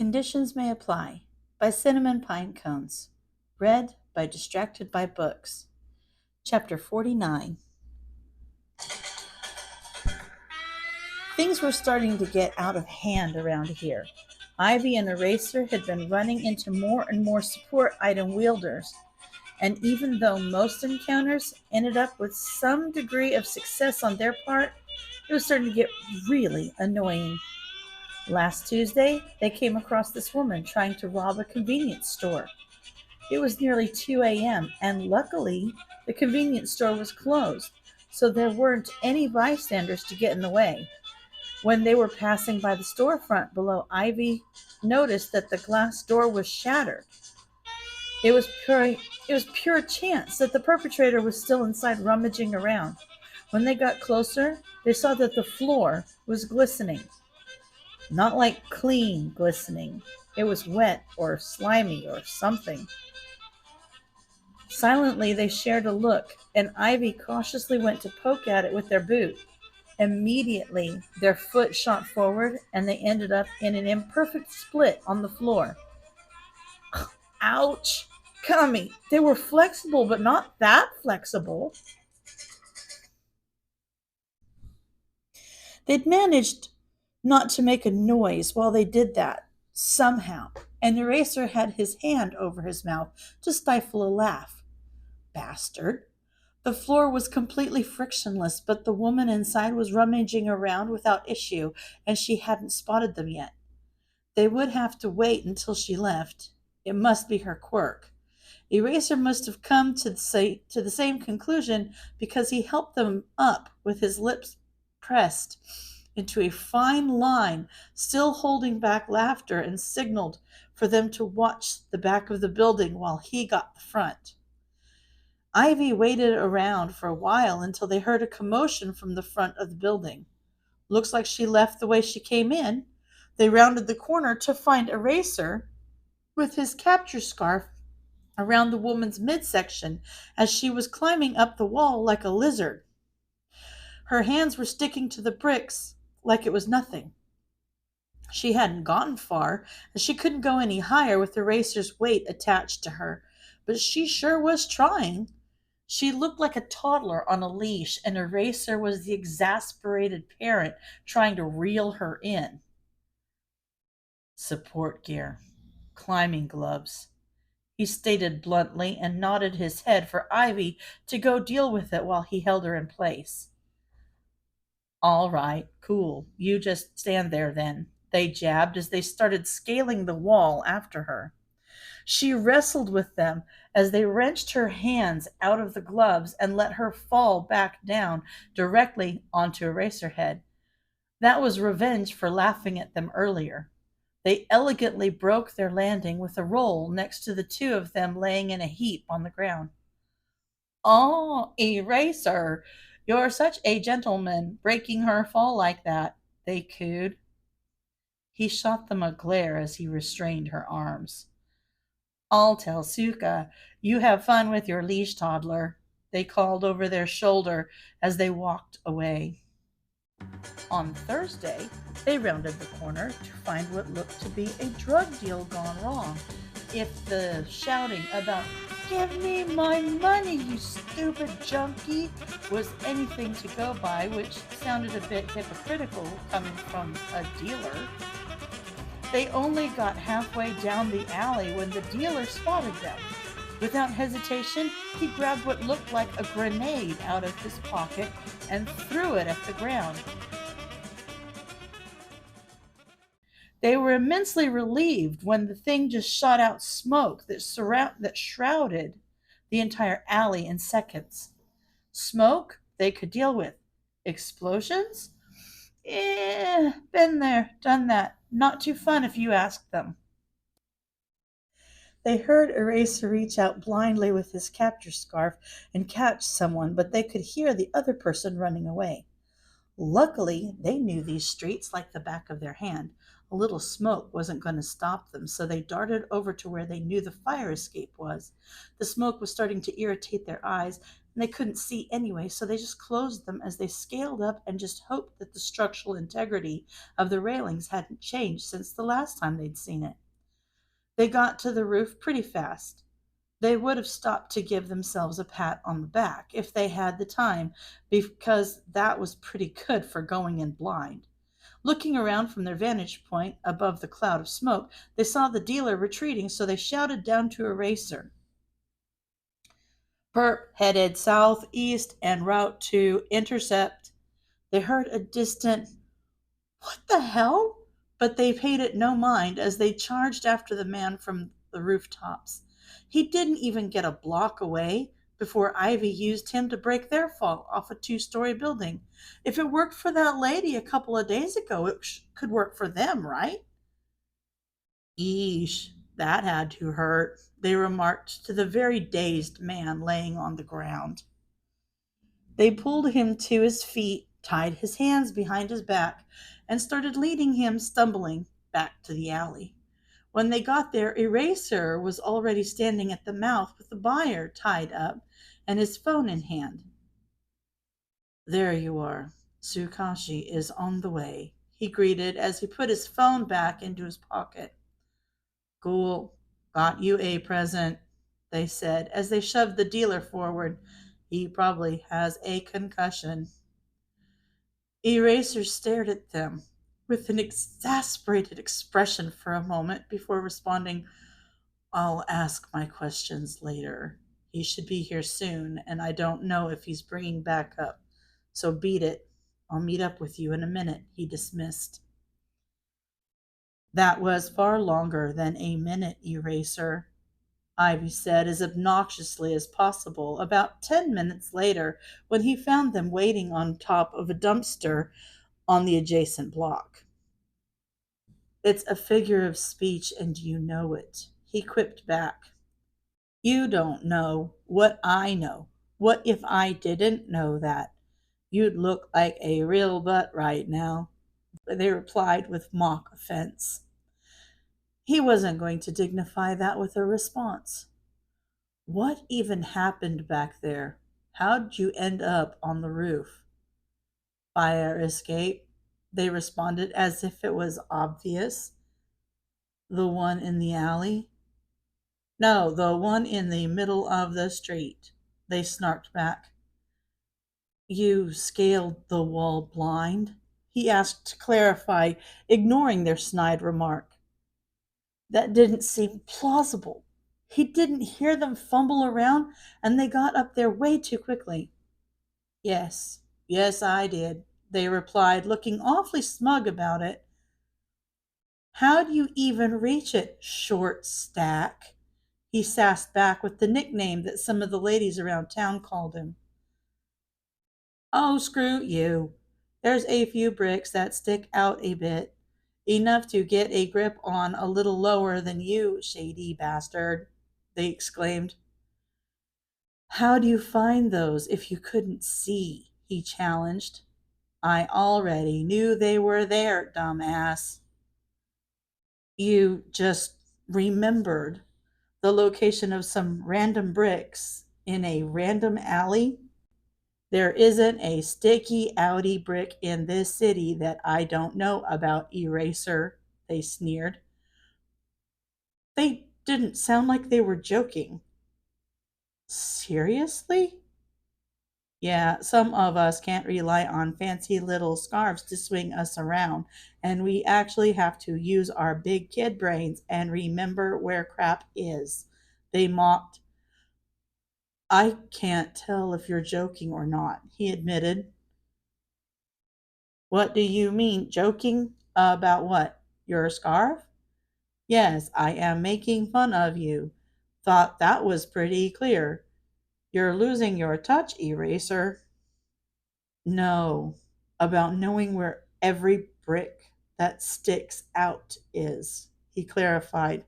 Conditions May Apply by CinnamonPinecones. Read by Distracted by Books. Chapter 49. Things were starting to get out of hand around here. Ivy and Eraser had been running into more and more support item wielders, and even though most encounters ended up with some degree of success on their part, it was starting to get really annoying. Last Tuesday, they came across this woman trying to rob a convenience store. It was nearly 2 a.m., and luckily, the convenience store was closed, so there weren't any bystanders to get in the way. When they were passing by the storefront below, Ivy noticed that the glass door was shattered. It was pure chance that the perpetrator was still inside rummaging around. When they got closer, they saw that the floor was glistening. Not like clean glistening. It was wet or slimy or something. Silently, they shared a look, and Ivy cautiously went to poke at it with their boot. Immediately, their foot shot forward, and they ended up in an imperfect split on the floor. Ouch! Cummy! They were flexible, but not that flexible. They'd managed not to make a noise while they did that, somehow, and Eraser had his hand over his mouth to stifle a laugh. Bastard. The floor was completely frictionless, but the woman inside was rummaging around without issue, and she hadn't spotted them yet. They would have to wait until she left. It must be her quirk. Eraser must have come to the same conclusion because he helped them up with his lips pressed into a fine line, still holding back laughter, and signaled for them to watch the back of the building while he got the front. Ivy waited around for a while until they heard a commotion from the front of the building. Looks like she left the way she came in. They rounded the corner to find Eraser with his capture scarf around the woman's midsection as she was climbing up the wall like a lizard. Her hands were sticking to the bricks like it was nothing. She hadn't gotten far, and she couldn't go any higher with Eraser's weight attached to her, but she sure was trying. She looked like a toddler on a leash, and Eraser was the exasperated parent trying to reel her in. Support gear. Climbing gloves. He stated bluntly and nodded his head for Ivy to go deal with it while he held her in place. All right, cool. You just stand there then, they jabbed as they started scaling the wall after her. She wrestled with them as they wrenched her hands out of the gloves and let her fall back down directly onto Eraserhead. That was revenge for laughing at them earlier. They elegantly broke their landing with a roll next to the two of them laying in a heap on the ground. Oh, Eraser, you're such a gentleman, breaking her fall like that, they cooed. He shot them a glare as he restrained her arms. I'll tell Suka, you have fun with your leash, toddler, they called over their shoulder as they walked away. On Thursday, they rounded the corner to find what looked to be a drug deal gone wrong. If the shouting about, "Give me my money, you stupid junkie," was anything to go by, which sounded a bit hypocritical coming from a dealer. They only got halfway down the alley when the dealer spotted them. Without hesitation, he grabbed what looked like a grenade out of his pocket and threw it at the ground. They were immensely relieved when the thing just shot out smoke that shrouded the entire alley in seconds. Smoke they could deal with. Explosions? Been there, done that. Not too fun if you ask them. They heard Eraser reach out blindly with his capture scarf and catch someone, but they could hear the other person running away. Luckily, they knew these streets like the back of their hand. A little smoke wasn't going to stop them, so they darted over to where they knew the fire escape was. The smoke was starting to irritate their eyes, and they couldn't see anyway, so they just closed them as they scaled up and just hoped that the structural integrity of the railings hadn't changed since the last time they'd seen it. They got to the roof pretty fast. They would have stopped to give themselves a pat on the back if they had the time, because that was pretty good for going in blind. Looking around from their vantage point above the cloud of smoke, they saw the dealer retreating, so they shouted down to Eraser. Perp headed southeast en route to intercept. They heard a distant, "What the hell?" But they paid it no mind as they charged after the man from the rooftops. He didn't even get a block away before Ivy used him to break their fall off a two-story building. If it worked for that lady a couple of days ago, it could work for them, right? Eesh, that had to hurt, they remarked to the very dazed man laying on the ground. They pulled him to his feet, tied his hands behind his back, and started leading him, stumbling, back to the alley. When they got there, Eraser was already standing at the mouth with the buyer tied up and his phone in hand. "There you are. Tsukashi is on the way," he greeted as he put his phone back into his pocket. "Cool. Got you a present," they said as they shoved the dealer forward. "He probably has a concussion." Eraser stared at them with an exasperated expression for a moment before responding, "I'll ask my questions later. He should be here soon, and I don't know if he's bringing backup. So beat it. I'll meet up with you in a minute," he dismissed. "That was far longer than a minute, Eraser," Ivy said as obnoxiously as possible about 10 minutes later when he found them waiting on top of a dumpster on the adjacent block. "It's a figure of speech and you know it," he quipped back. "You don't know what I know. What if I didn't know that? You'd look like a real butt right now," they replied with mock offense. He wasn't going to dignify that with a response. "What even happened back there? How'd you end up on the roof?" "Fire escape," they responded as if it was obvious. "The one in the alley?" "No, the one in the middle of the street," they snarked back. "You scaled the wall blind?" he asked to clarify, ignoring their snide remark. That didn't seem plausible. He didn't hear them fumble around, and they got up there way too quickly. "Yes, yes, I did," they replied, looking awfully smug about it. "How'd you even reach it, short stack?" he sassed back with the nickname that some of the ladies around town called him. "Oh, screw you. There's a few bricks that stick out a bit, enough to get a grip on a little lower than you, shady bastard," they exclaimed. "How'd you find those if you couldn't see?" he challenged. "I already knew they were there, dumbass." "You just remembered the location of some random bricks in a random alley? There isn't a sticky outy brick in this city that I don't know about, Eraser," they sneered. They didn't sound like they were joking. "Seriously?" "Yeah, some of us can't rely on fancy little scarves to swing us around, and we actually have to use our big kid brains and remember where crap is," they mocked. "I can't tell if you're joking or not," he admitted. "What do you mean, joking? About what? Your scarf?" "Yes, I am making fun of you. Thought that was pretty clear. You're losing your touch, Eraser." "No, about knowing where every brick that sticks out is," he clarified.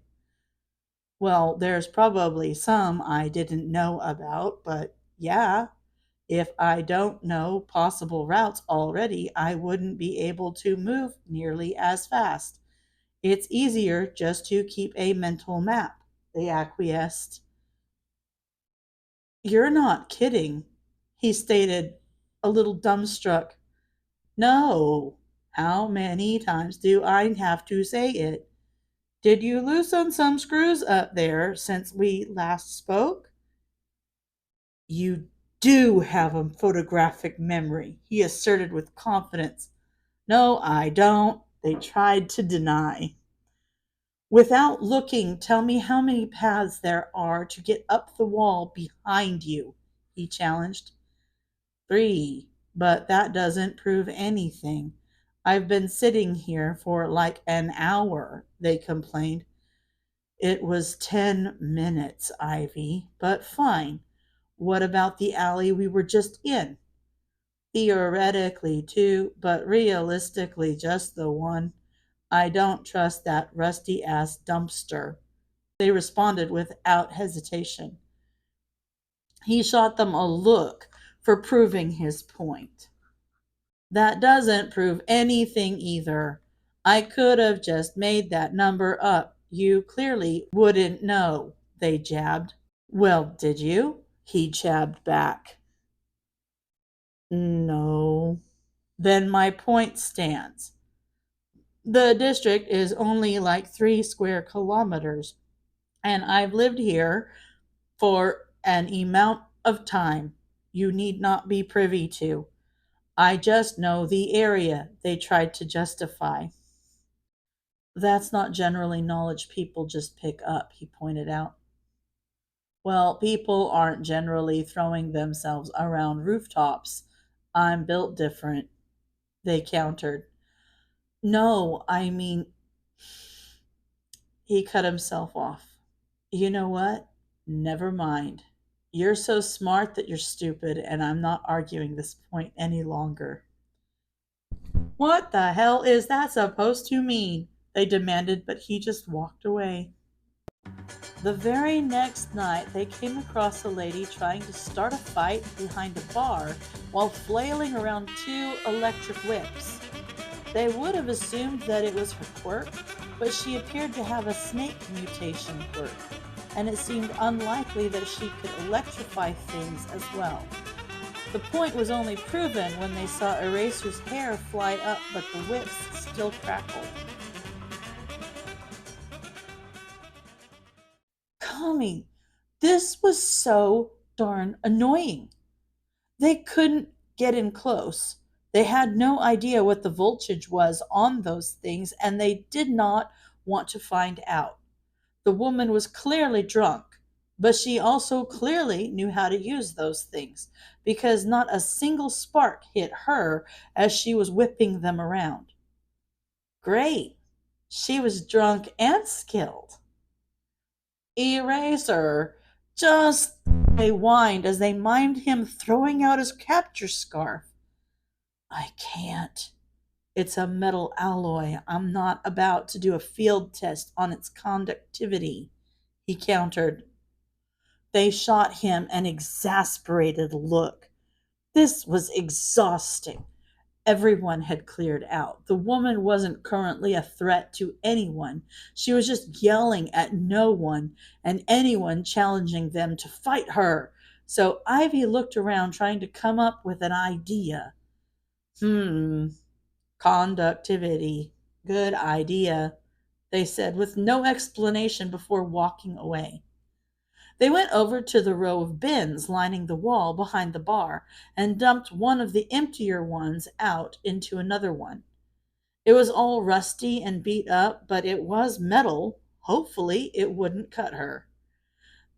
"Well, there's probably some I didn't know about, but yeah, if I don't know possible routes already, I wouldn't be able to move nearly as fast. It's easier just to keep a mental map," they acquiesced. "You're not kidding," he stated, a little dumbstruck. No. How many times do I have to say it? Did you loosen some screws up there since we last spoke? You do have a photographic memory, he asserted with confidence. No, I don't, they tried to deny. Without looking, tell me how many paths there are to get up the wall behind you, he challenged. 3, but that doesn't prove anything. I've been sitting here for like an hour, they complained. It was 10 minutes, Ivy, but fine. What about the alley we were just in? Theoretically, two, but realistically, just the one. I don't trust that rusty ass dumpster. They responded without hesitation. He shot them a look for proving his point. That doesn't prove anything either. I could have just made that number up. You clearly wouldn't know, they jabbed. Well, did you? He jabbed back. No. Then my point stands. The district is only like 3 square kilometers, and I've lived here for an amount of time you need not be privy to. I just know the area, they tried to justify. That's not generally knowledge people just pick up, he pointed out. Well, people aren't generally throwing themselves around rooftops. I'm built different, they countered. No, I mean, he cut himself off. You know what? Never mind. You're so smart that you're stupid, and I'm not arguing this point any longer. What the hell is that supposed to mean? They demanded, but he just walked away. The very next night, they came across a lady trying to start a fight behind a bar while flailing around 2 electric whips. They would have assumed that it was her quirk, but she appeared to have a snake mutation quirk, and it seemed unlikely that she could electrify things as well. The point was only proven when they saw Eraser's hair fly up, but the whips still crackled. Coming. This was so darn annoying. They couldn't get in close. They had no idea what the voltage was on those things, and they did not want to find out. The woman was clearly drunk, but she also clearly knew how to use those things, because not a single spark hit her as she was whipping them around. Great. She was drunk and skilled. Eraser! Just, they whined as they mimed him throwing out his capture scarf. I can't. It's a metal alloy. I'm not about to do a field test on its conductivity, he countered. They shot him an exasperated look. This was exhausting. Everyone had cleared out. The woman wasn't currently a threat to anyone. She was just yelling at no one and anyone challenging them to fight her. So Ivy looked around trying to come up with an idea. Conductivity. Good idea, they said with no explanation before walking away. They went over to the row of bins lining the wall behind the bar and dumped one of the emptier ones out into another one. It was all rusty and beat up, but it was metal. Hopefully, it wouldn't cut her.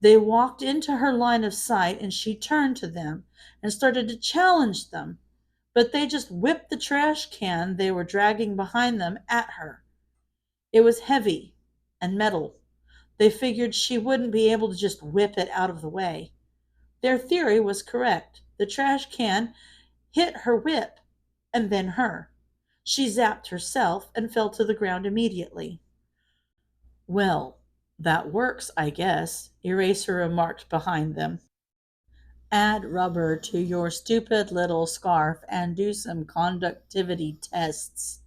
They walked into her line of sight and she turned to them and started to challenge them, but they just whipped the trash can they were dragging behind them at her. It was heavy and metal. They figured she wouldn't be able to just whip it out of the way. Their theory was correct. The trash can hit her whip and then her. She zapped herself and fell to the ground immediately. Well, that works, I guess, Eraser remarked behind them. Add rubber to your stupid little scarf and do some conductivity tests.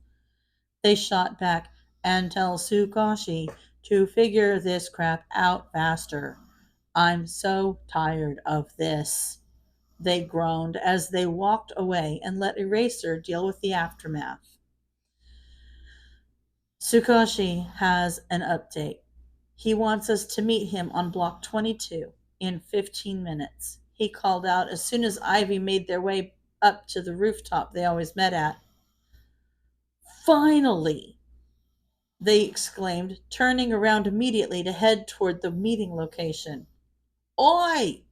They shot back, and tell Sukoshi to figure this crap out faster. I'm so tired of this. they groaned as they walked away and let Eraser deal with the aftermath. Tsukashi has an update. He wants us to meet him on block 22 in 15 minutes. He called out as soon as Ivy made their way up to the rooftop they always met at. Finally! They exclaimed, turning around immediately to head toward the meeting location. Oi!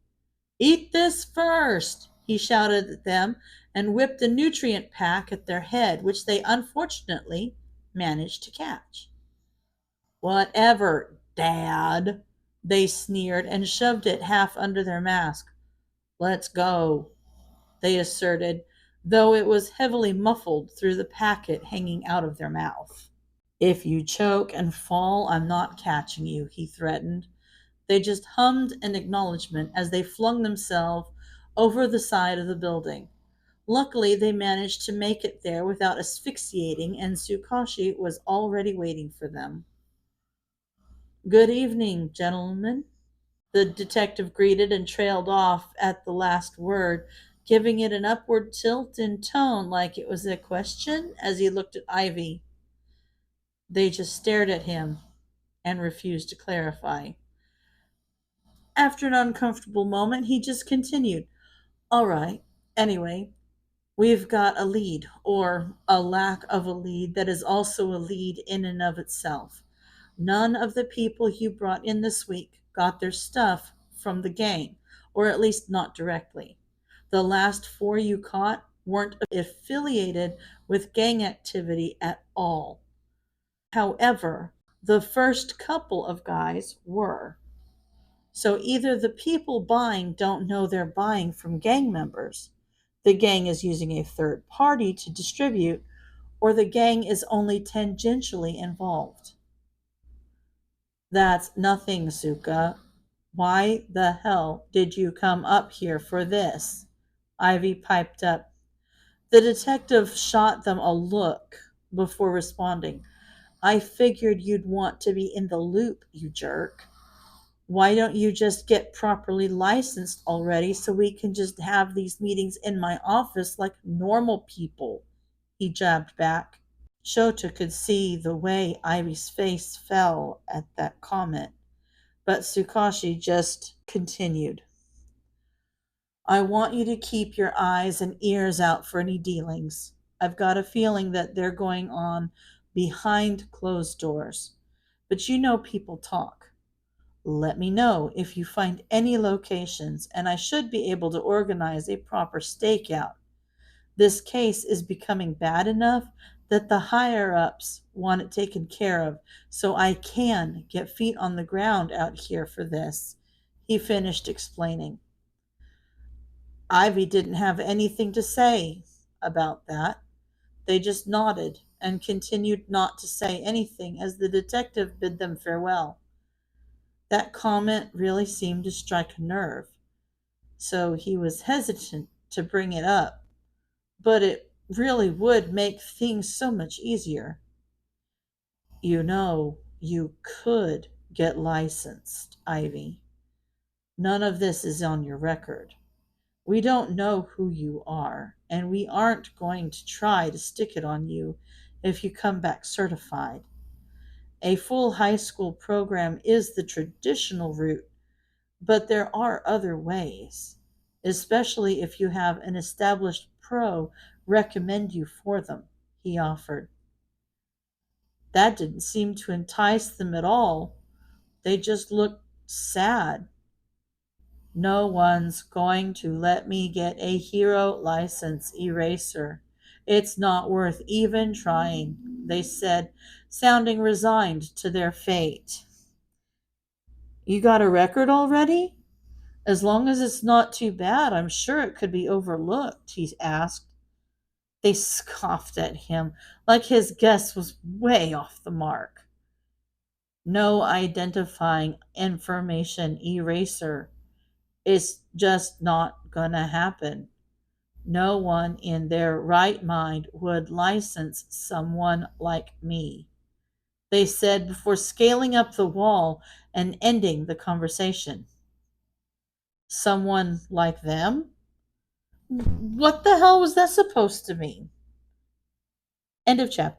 Eat this first! He shouted at them and whipped a nutrient pack at their head, which they unfortunately managed to catch. Whatever, Dad, they sneered and shoved it half under their mask. Let's go, they asserted, though it was heavily muffled through the packet hanging out of their mouth. If you choke and fall, I'm not catching you, he threatened. They just hummed an acknowledgement as they flung themselves over the side of the building. Luckily, they managed to make it there without asphyxiating, and Tsukashi was already waiting for them. Good evening, gentlemen, the detective greeted and trailed off at the last word, giving it an upward tilt in tone like it was a question as he looked at Ivy. They just stared at him and refused to clarify. After an uncomfortable moment, he just continued. All right, anyway, we've got a lead, or a lack of a lead that is also a lead in and of itself. None of the people you brought in this week got their stuff from the gang, or at least not directly. The last 4 you caught weren't affiliated with gang activity at all. However, the first couple of guys were. So either the people buying don't know they're buying from gang members, the gang is using a third party to distribute, or the gang is only tangentially involved. That's nothing, Suka. Why the hell did you come up here for this? Ivy piped up. The detective shot them a look before responding. I figured you'd want to be in the loop, you jerk. Why don't you just get properly licensed already so we can just have these meetings in my office like normal people? He jabbed back. Shota could see the way Ivy's face fell at that comment, but Tsukashi just continued. I want you to keep your eyes and ears out for any dealings. I've got a feeling that they're going on behind closed doors. But you know people talk. Let me know if you find any locations, and I should be able to organize a proper stakeout. This case is becoming bad enough that the higher-ups want it taken care of, so I can get feet on the ground out here for this, he finished explaining. Ivy didn't have anything to say about that. They just nodded and continued not to say anything as the detective bid them farewell. That comment really seemed to strike a nerve, so he was hesitant to bring it up, but it really would make things so much easier. You know, you could get licensed, Ivy. None of this is on your record. We don't know who you are, and we aren't going to try to stick it on you if you come back certified. A full high school program is the traditional route, but there are other ways, especially if you have an established pro recommend you for them, he offered. That didn't seem to entice them at all. They just looked sad. No one's going to let me get a hero license, Eraser. It's not worth even trying, they said, sounding resigned to their fate. You got a record already? As long as it's not too bad, I'm sure it could be overlooked, he asked. They scoffed at him like his guess was way off the mark. No identifying information, Eraser. It's just not gonna happen. No one in their right mind would license someone like me, they said before scaling up the wall and ending the conversation. Someone like them? What the hell was that supposed to mean? End of chapter.